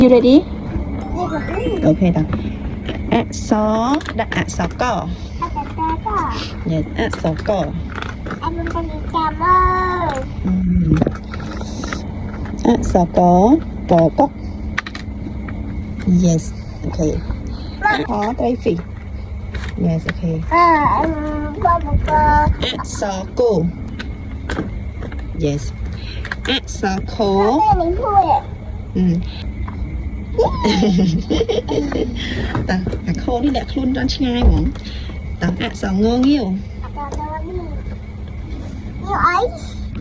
You ready? Okay đó. Xó đặt xó cỏ. Yes, xó cỏ. Xó cỏ cốc. Yes, okay. Khó tray phỉ. Yes, okay. Xó cô. Yes. Xó khố. Ta khô đi lẹ luôn cho ngay mỏng. Ta xó ngơ nghiêu.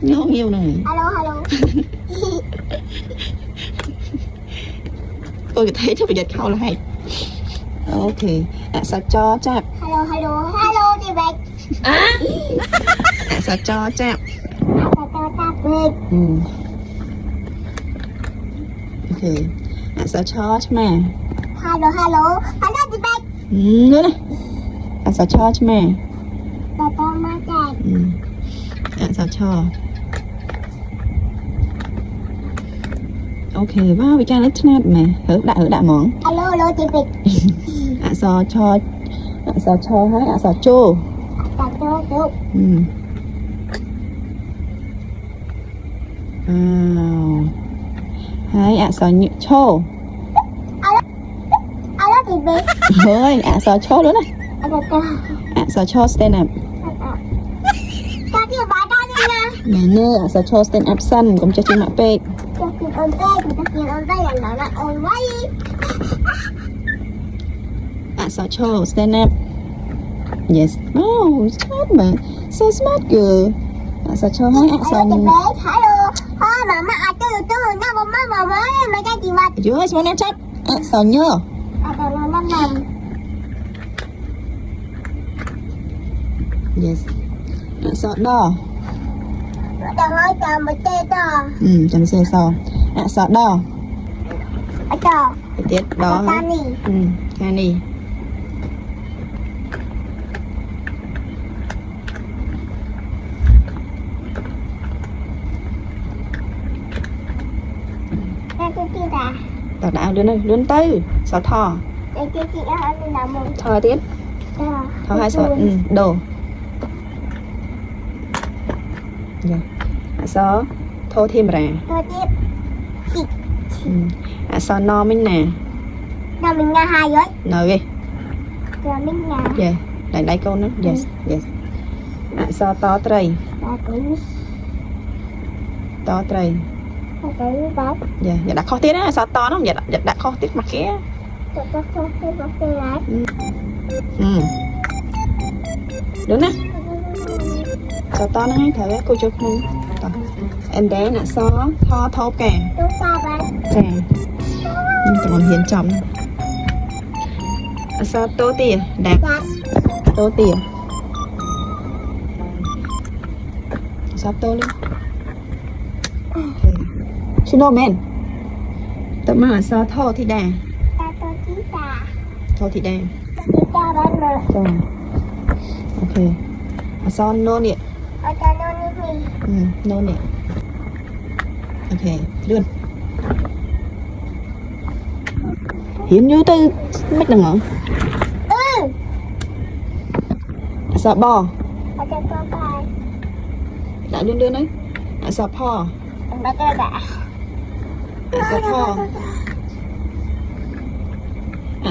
Ngơ nghiêu này. Hello. Tôi thấy chắc phải giật khâu là hay. Ok. Xó cho chạp. Hello chị Bạch. Xó cho chạp. Ok. Xó cho mà. Hello chị Bạch. Nữa này. Xó cho mà. Xó cho. Ok, wow, we can let's not nè. Hở đã món. Hello chị Bạch. Xó cho hay xó chô. Wow. Hay xó nhựa chô. Hello chị Bạch. Thôi, xó chô nữa này. Xó chô stand up. Nè xó chô stand up sân, cũng cho chị mạ bê. Xó chô stand up. Yes. Oh, smart mà. So smart girl. Xó chô hay xó nhựa. Dưới semua nak cap. Xó nhựa. Yes. Xó đo. Chấm xe xó. Xó đo. Tiết đo. Cani. Tao đã lươn tới. Xó thò. Thò tiết. Thò hai xó. Đồ. Yeah. Xó thô thêm ra. Xó no mình nè. No mình nga hai rồi. Nờ ghê. Mình nga. Yeah. Đây câu nữa. Yes. Xó to tray. To tray. Dạ đã khó tiết á, sao to nó không? Dạ đã khó tiết mặt kia. Đúng nè. Sao to nó hay thử cô chụp luôn. Em bé nè xó tho thô kè. Chà. Còn hiền chồng. Sao tô tìa đẹp. Tô tìa. Sao tô luôn. Snowman. Tụi mà là sao thô thì đà. Thô thì đà. Ok. Sao nô nè. Nô nè. Ok, luôn. Hiểm như tư mất đằng ngọn. Sao bò. Đã luôn đấy. Sao po. Sao po.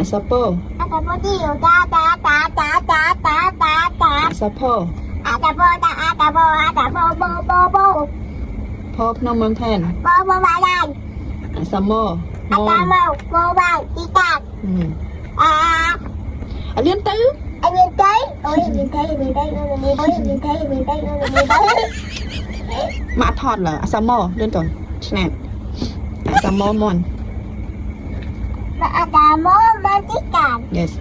Sao po. Sao po. Po Phnom Penh Than. Sao mô. Liên tứ. Mã thọt là sao mô liên rồi. Snap. Sao mô môn. Yes.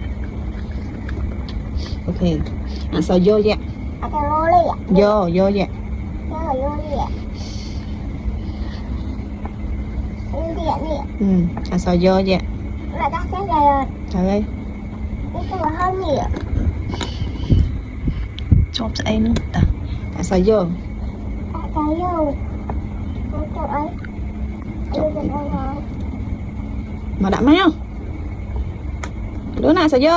Ok. Sao vô vậy. Vô vậy. Sao vô vậy. Trời ơi. Chốt cho em nữa. Sao vô. mà đã mèo đứa nào sẽ vô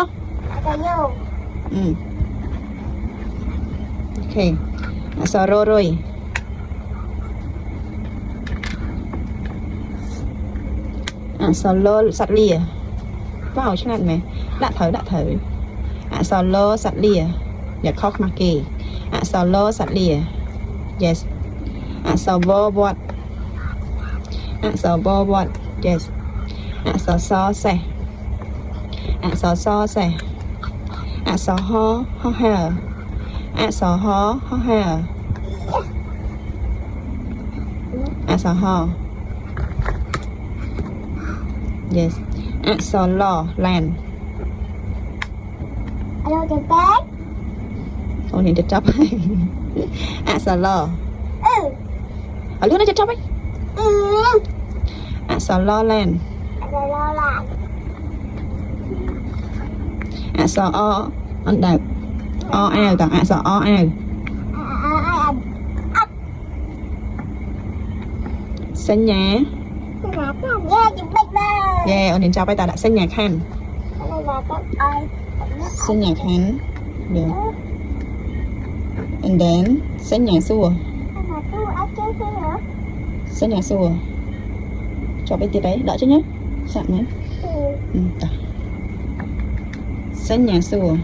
Cái vô. ok sợ rồi sợ lô sạch lìa vào cho nên mẹ đã thử sợ lô sạch lìaอย่าคอกมากี่sợ lô sạch lìa yes sợ vô bọt sợ vô bọt yes sợ so xe sợ so xe sợ ho hờ sợ ho hờ sợ ho yes sợ lo land Alo tiền tết. Ôn nhìn chắp sợ lo ở lúc nó chắp ấy sợ lo land Rồi lo lại. sợ o anh đạp o ao tặng sợ o ao xanh nhà yeah ôn nhìn chắp ấy ta đã xanh nhà khăn xanh nhà khăn được and then xanh nhà xua xanh nhà xua cho bên tiếp đấy đợi chứ nhé sẵn nhé xanh nhà xua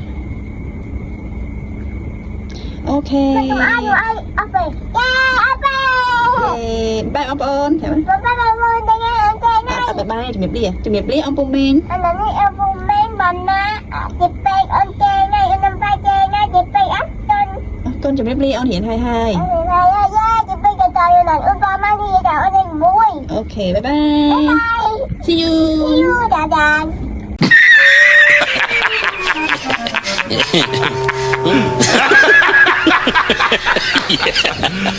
ok bye ông ơn phải không bye chụp miệp đi ông bông bên con chụp miệp đi ông hiện 22 ok bye bye see you Yeah.